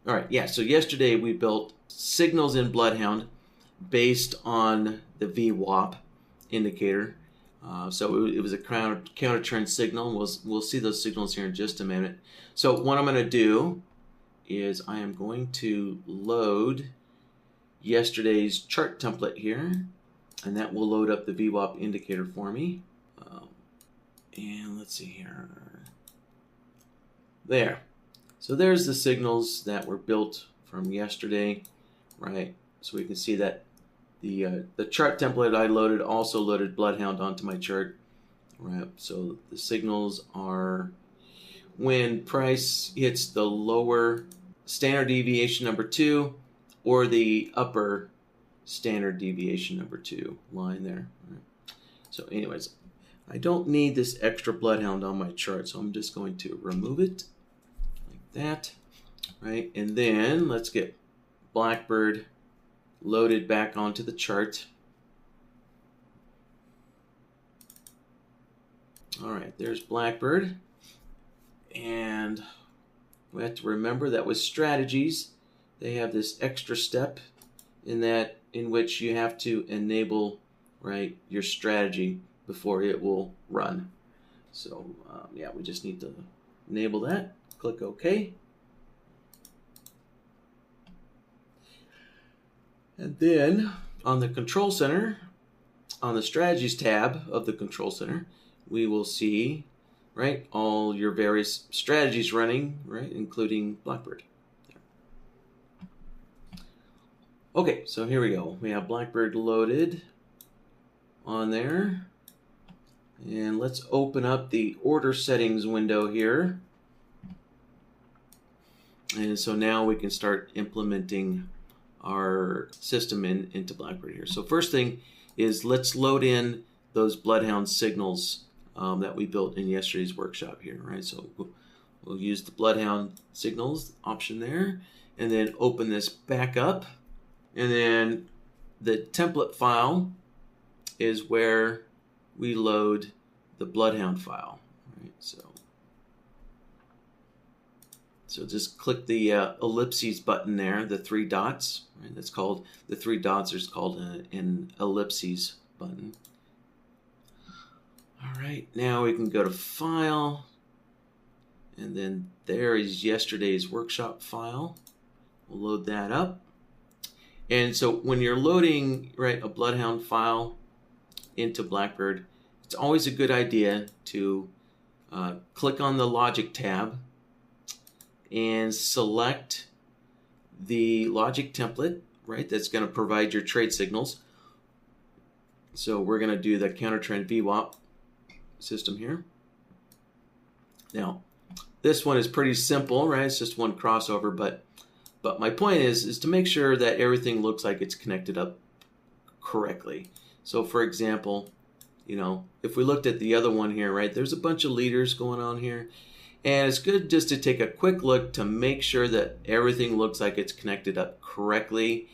All right, yeah, so yesterday we built signals in BloodHound based on the VWAP indicator. So it was a counter trend signal. We'll see those signals here in just a minute. So what I'm going to do is I am going to load yesterday's chart template here, and that will load up the VWAP indicator for me. And let's see here. There. So there's the signals that were built from yesterday, right? So we can see that the chart template I loaded also loaded BloodHound onto my chart, right? So the signals are when price hits the lower standard deviation number 2 or the upper standard deviation number 2 line there. Right? So anyways, I don't need this extra BloodHound on my chart, so I'm just going to remove it like that, right? And then let's get BlackBird loaded back onto the chart. All right, there's BlackBird. And we have to remember that with strategies, they have this extra step in which you have to enable, right, your strategy before it will run. So yeah, we just need to enable that. Click OK. And then on the Control Center, on the Strategies tab of the Control Center, we will see, right, all your various strategies running, right, including BlackBird. Okay, so here we go. We have BlackBird loaded on there. And let's open up the order settings window here. And so now we can start implementing our system into BlackBird here. So first thing is let's load in those BloodHound signals that we built in yesterday's workshop here, right? So we'll use the BloodHound signals option there, and then open this back up, and then the template file is where we load the BloodHound file, right? So just click the ellipses button there, the 3 dots, right? That's called, the 3 dots is called an ellipses button. All right, now we can go to File, and then there is yesterday's workshop file. We'll load that up. And so when you're loading, right, a BloodHound file into BlackBird, it's always a good idea to click on the Logic tab and select the logic template, right, that's going to provide your trade signals. So we're going to do the counter trend VWAP system here. Now, this one is pretty simple, right? It's just one crossover, but my point is to make sure that everything looks like it's connected up correctly. So for example, you know, if we looked at the other one here, right, there's a bunch of leaders going on here. And it's good just to take a quick look to make sure that everything looks like it's connected up correctly,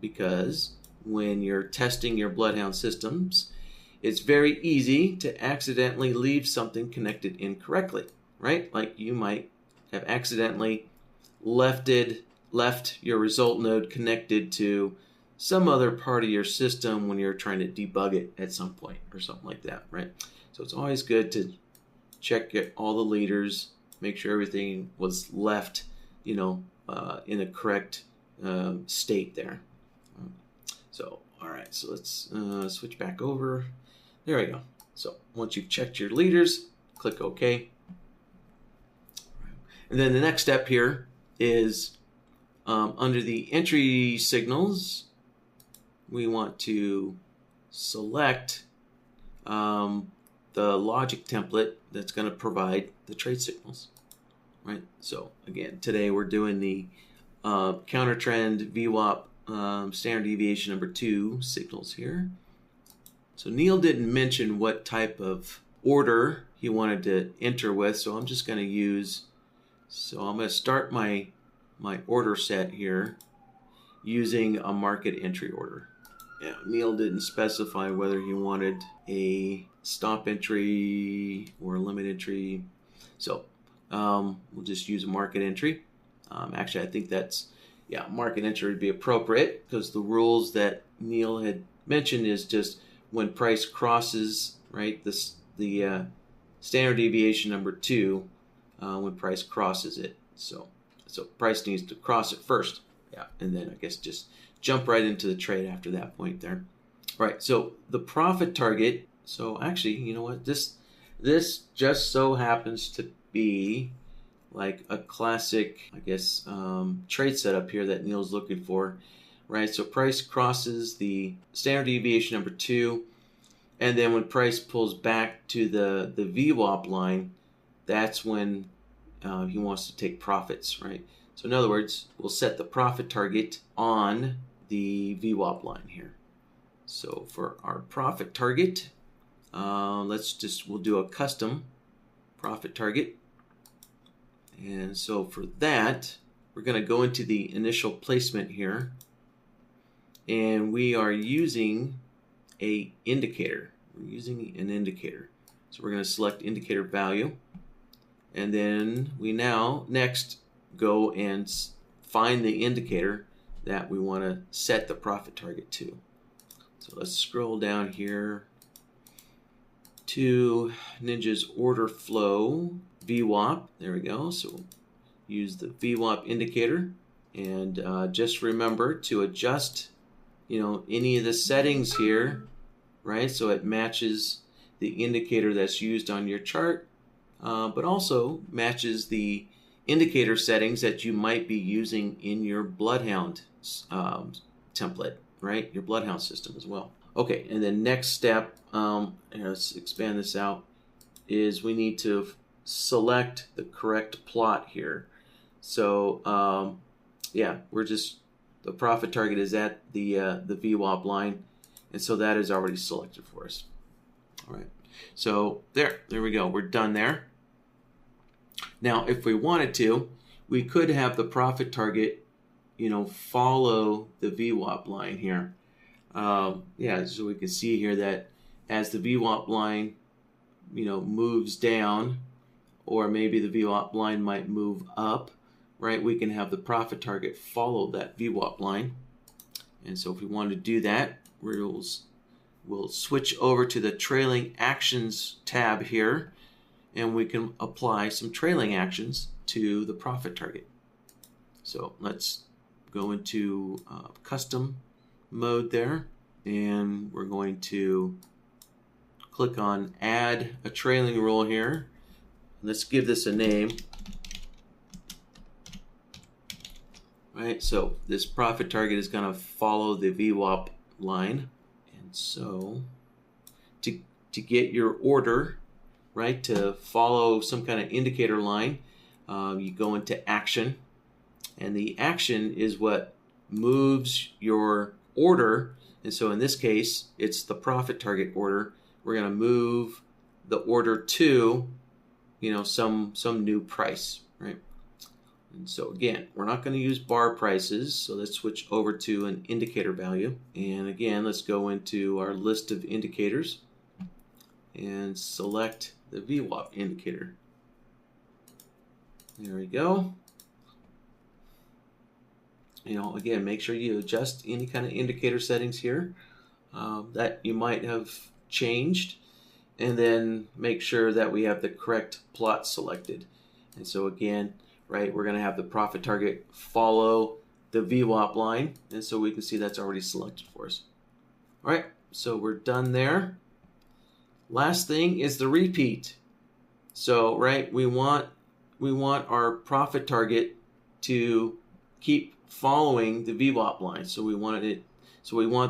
because when you're testing your BloodHound systems, it's very easy to accidentally leave something connected incorrectly, right? Like you might have accidentally left your result node connected to some other part of your system when you're trying to debug it at some point or something like that, right? So it's always good to check all the leaders, make sure everything was left, you know, in a correct state there. So, all right, so let's switch back over. There we go. So once you've checked your leaders, click OK. And then the next step here is under the entry signals, we want to select the logic template that's going to provide the trade signals, right? So again, today we're doing the counter trend VWAP standard deviation number 2 signals here. So Neil didn't mention what type of order he wanted to enter with, so I'm just going to use, so I'm going to start my order set here using a market entry order. Yeah, Neil didn't specify whether he wanted a stop entry or a limit entry. So we'll just use a market entry. Actually, I think that's, yeah, market entry would be appropriate because the rules that Neil had mentioned is just when price crosses, right, the standard deviation number 2, when price crosses it. So price needs to cross it first. Yeah, and then I guess just jump right into the trade after that point there. All right, so the profit target. So actually, you know what? This just so happens to be like a classic, I guess, trade setup here that Neil's looking for, right? So price crosses the standard deviation number 2, and then when price pulls back to the VWAP line, that's when he wants to take profits, right? So in other words, we'll set the profit target on the VWAP line here. So for our profit target, we'll do a custom profit target. And so for that, we're going to go into the initial placement here, and we are using a indicator. We're using an indicator. So we're going to select indicator value, and then we now next go and find the indicator that we want to set the profit target to. So let's scroll down here to Ninja's order flow VWAP. There we go. So use the VWAP indicator, and just remember to adjust, any of the settings here, right? So it matches the indicator that's used on your chart, but also matches the indicator settings that you might be using in your BloodHound template, right? Your BloodHound system as well. Okay, and then next step, let's expand this out, is we need to select the correct plot here. So yeah, the profit target is at the VWAP line, and so that is already selected for us. All right, so there we go. We're done there. Now, if we wanted to, we could have the profit target, follow the VWAP line here. Yeah, so we can see here that as the VWAP line, moves down, or maybe the VWAP line might move up, right? We can have the profit target follow that VWAP line. And so if we want to do that, we'll switch over to the trailing actions tab here, and we can apply some trailing actions to the profit target. So let's go into custom mode there, and we're going to click on add a trailing rule here. Let's give this a name. Right, so this profit target is going to follow the VWAP line, and so to get your order, right, to follow some kind of indicator line, you go into action, and the action is what moves your order. And so in this case, it's the profit target order. We're going to move the order to, some new price, right? And so again, we're not going to use bar prices. So let's switch over to an indicator value. And again, let's go into our list of indicators and select the VWAP indicator. There we go. Again, make sure you adjust any kind of indicator settings here that you might have changed, and then make sure that we have the correct plot selected. And so again, right, we're going to have the profit target follow the VWAP line, and so we can see that's already selected for us. All right, so we're done there. Last thing is the repeat. So, right, we want our profit target to keep following the VWAP line. So we want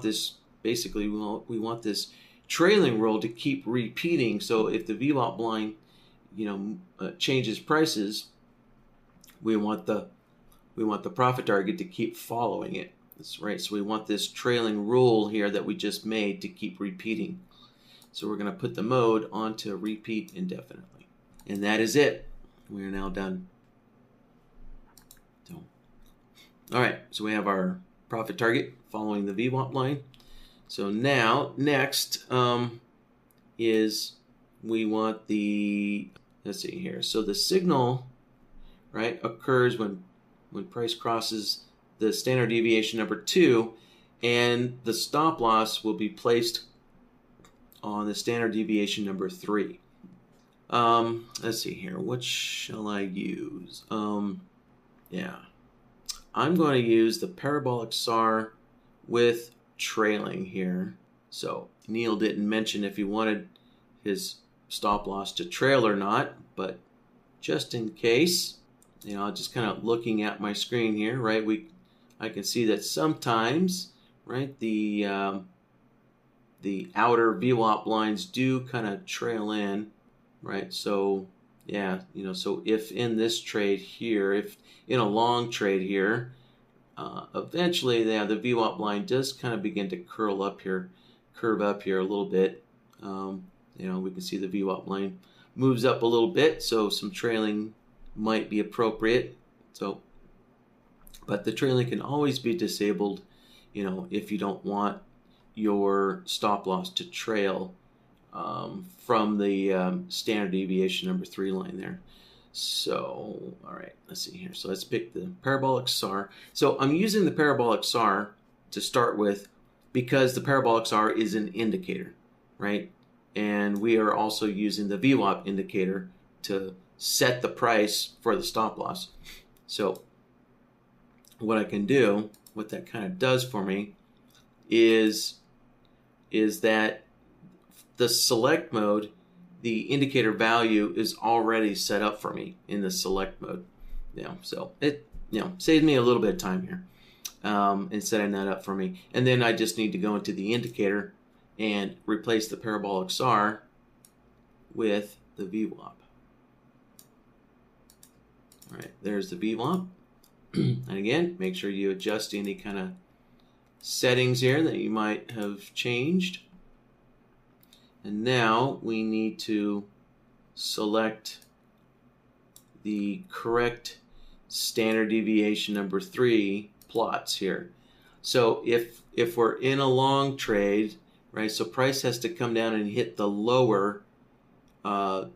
this, basically we want this trailing rule to keep repeating. So if the VWAP line, changes prices, we want the profit target to keep following it. That's right. So we want this trailing rule here that we just made to keep repeating. So we're going to put the mode onto repeat indefinitely. And that is it. We are now done. So, all right. So we have our profit target following the VWAP line. So now next is we want let's see here. So the signal, right, occurs when when price crosses the standard deviation number 2, and the stop loss will be placed on the standard deviation number 3. Let's see here. What shall I use? Yeah, I'm going to use the parabolic SAR with trailing here. So Neil didn't mention if he wanted his stop loss to trail or not, but just in case, just kind of looking at my screen here, right? I can see that sometimes, right, the outer VWAP lines do kind of trail in, right? So yeah, so if in this trade here, if in a long trade here, eventually the VWAP line does kind of begin to curve up here a little bit. We can see the VWAP line moves up a little bit, so some trailing might be appropriate. So, but the trailing can always be disabled, if you don't want your stop loss to trail from the standard deviation number 3 line there. So, all right, let's see here. So let's pick the parabolic SAR. So I'm using the parabolic SAR to start with because the parabolic SAR is an indicator, right? And we are also using the VWAP indicator to set the price for the stop loss. So what I can do, what that kind of does for me is that the select mode, the indicator value is already set up for me in the select mode. So it saves me a little bit of time here in setting that up for me. And then I just need to go into the indicator and replace the parabolic SAR with the VWAP. All right, there's the VWAP. And again, make sure you adjust any kind of settings here that you might have changed. And now we need to select the correct standard deviation number 3 plots here. So if we're in a long trade, right, so price has to come down and hit the lower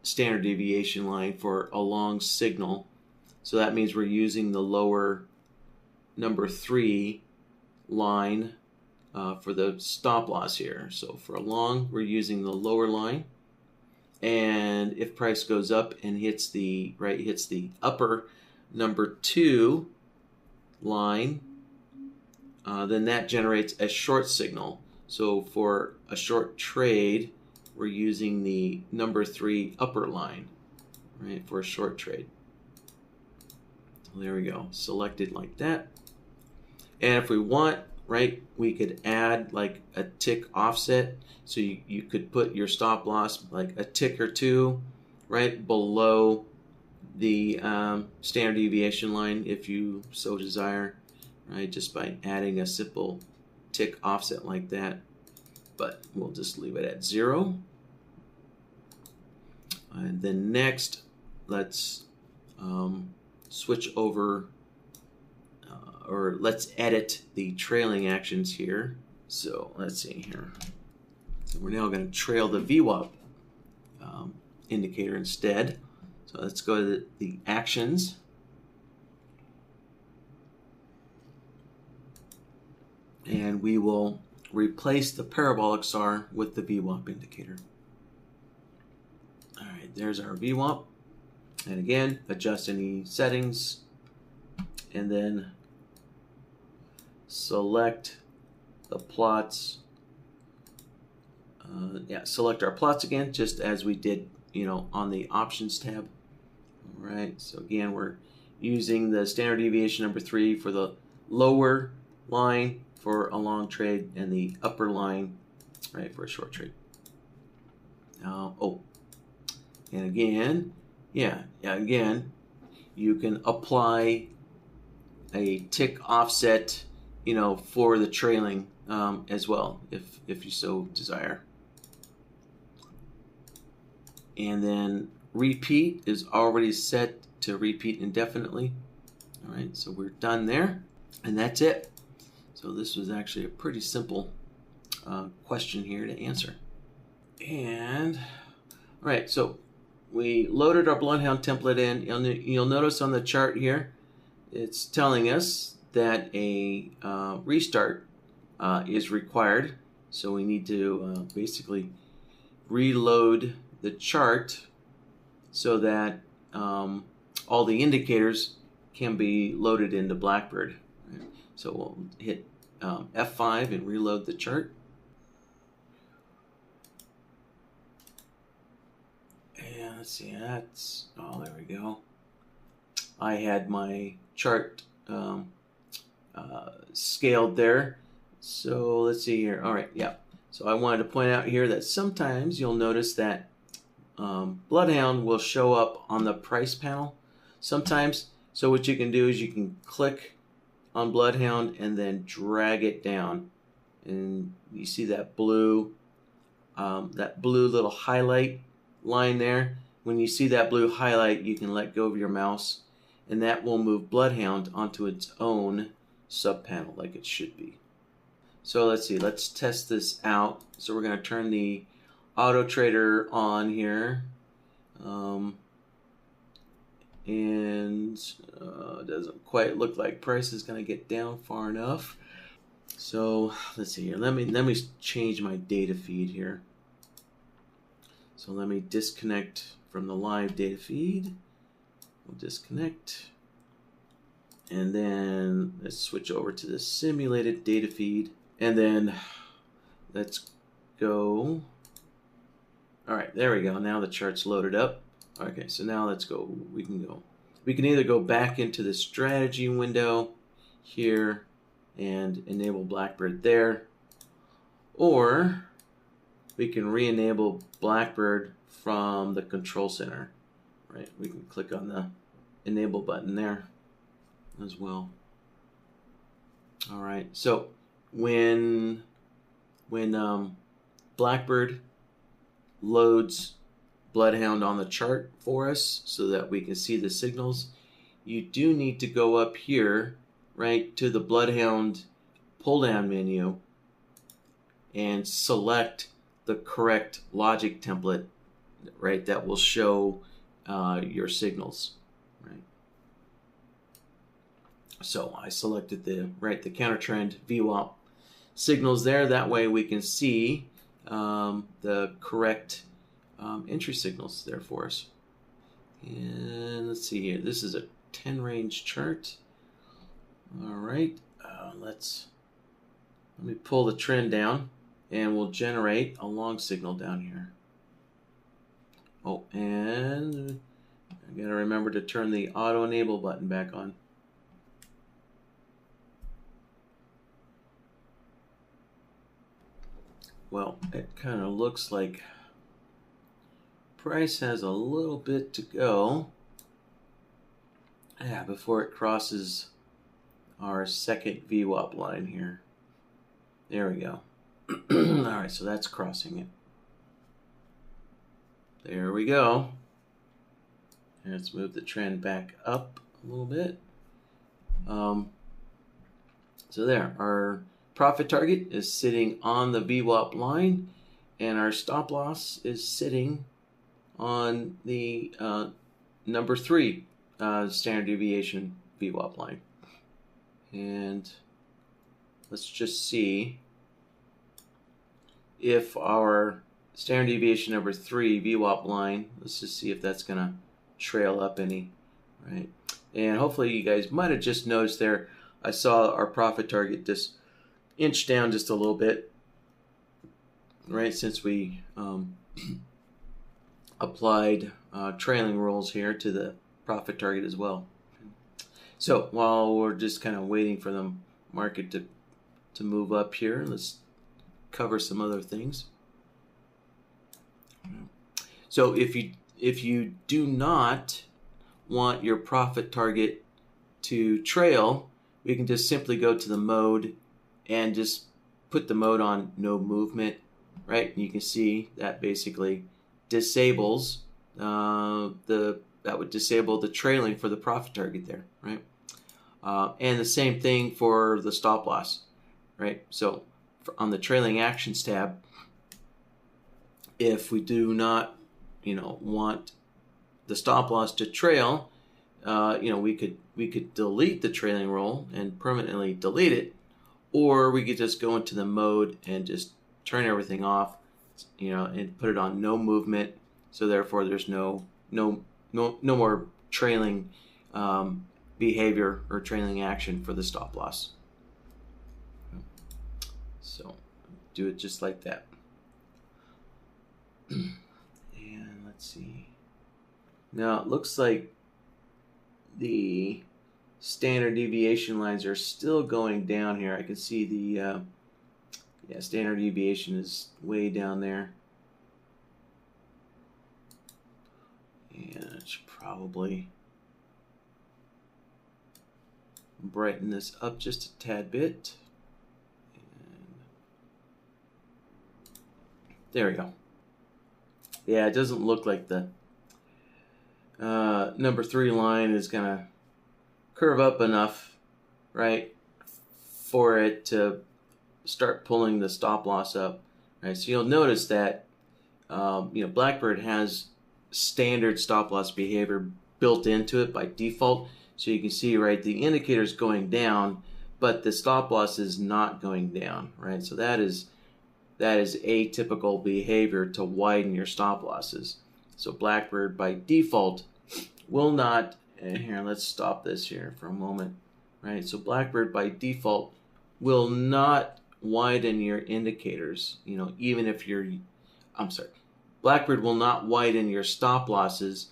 standard deviation line for a long signal. So that means we're using the lower number 3 line for the stop loss here. So for a long, we're using the lower line. And if price goes up and hits the upper number 2 line, then that generates a short signal. So for a short trade, we're using the number 3 upper line, right, for a short trade. There we go, selected like that. And if we want, right, we could add like a tick offset. So you could put your stop loss like a tick or 2 right below the standard deviation line if you so desire, right, just by adding a simple tick offset like that. But we'll just leave it at 0. And then next, let's switch over, or let's edit the trailing actions here. So let's see here. So we're now going to trail the VWAP indicator instead. So let's go to the actions. And we will replace the parabolic SAR with the VWAP indicator. All right, there's our VWAP. And again, adjust any settings. And then select the plots. Select our plots again, just as we did, on the options tab. All right, so again, we're using the standard deviation number 3 for the lower line for a long trade and the upper line, right, for a short trade. And again, again, you can apply a tick offset, for the trailing as well, if you so desire. And then repeat is already set to repeat indefinitely. All right, so we're done there, and that's it. So this was actually a pretty simple question here to answer. And all right, so we loaded our BloodHound template in. You'll notice on the chart here, it's telling us that a restart is required. So we need to basically reload the chart so that all the indicators can be loaded into BlackBird. So we'll hit F5 and reload the chart. And let's see, that's, oh, there we go. I had my chart scaled there. So let's see here. All right, yeah. So I wanted to point out here that sometimes you'll notice that BloodHound will show up on the price panel sometimes. So what you can do is you can click on BloodHound and then drag it down, and you see that blue little highlight line there. When you see that blue highlight, you can let go of your mouse, and that will move BloodHound onto its own subpanel like it should be. So let's see, let's test this out. So we're going to turn the auto trader on here, and it doesn't quite look like price is going to get down far enough. So let's see here. Let me change my data feed here. So let me disconnect from the live data feed. We'll disconnect, and then let's switch over to the simulated data feed, and then let's go. All right, there we go. Now the chart's loaded up. Okay, so now let's go. We can either go back into the strategy window here and enable BlackBird there, or we can re-enable BlackBird from the control center. Right, we can click on the enable button there as well. All right, so when BlackBird loads BloodHound on the chart for us so that we can see the signals, you do need to go up here, right, to the BloodHound pull-down menu and select the correct logic template, right, that will show your signals, right? So I selected the counter trend VWAP signals there. That way we can see the correct entry signals there for us. And let's see here. This is a 10 range chart. All right, let me pull the trend down, and we'll generate a long signal down here. Oh, and I gotta remember to turn the auto enable button back on. Well, it kind of looks like price has a little bit to go before it crosses our second VWAP line here. There we go. All right, so that's crossing it. There we go. And let's move the trend back up a little bit. So there, our profit target is sitting on the VWAP line, and our stop loss is sitting on the number 3 standard deviation VWAP line. And let's just see if our standard deviation number 3 VWAP line, let's just see if that's going to trail up any, right? And hopefully you guys might have just noticed there, I saw our profit target just inch down just a little bit, right, since we applied trailing rules here to the profit target as well. So while we're just kind of waiting for the market to move up here, let's cover some other things. So if you do not want your profit target to trail, we can just simply go to the mode and just put the mode on no movement, right? And you can see that basically disables that would disable the trailing for the profit target there, right? And the same thing for the stop loss, right? So on the trailing actions tab, if we do not, want the stop loss to trail, you know, we could delete the trailing roll and permanently delete it, or we could just go into the mode and just turn everything off, you know, and put it on no movement. So therefore, there's no more trailing behavior or trailing action for the stop loss. So do it just like that. And let's see. Now it looks like the standard deviation lines are still going down here. I can see the standard deviation is way down there. And I should probably brighten this up just a tad bit. And there we go. Yeah, it doesn't look like the number 3 line is going to curve up enough, right, for it to start pulling the stop loss up. Right, so you'll notice that you know, BlackBird has standard stop loss behavior built into it by default. So you can see, right, the indicator is going down, but the stop loss is not going down, right? So that is atypical behavior to widen your stop losses. So BlackBird by default will not, and here, let's stop this here for a moment, right? So BlackBird by default will not widen your indicators, you know, even if you're, BlackBird will not widen your stop losses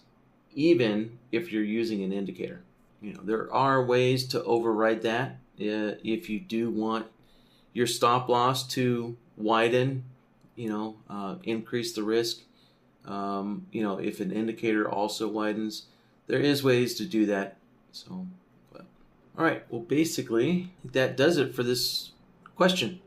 even if you're using an indicator. You know, there are ways to override that if you do want your stop loss to widen, you know, increase the risk. You know, if an indicator also widens, there is ways to do that. So, all right, well, basically that does it for this question.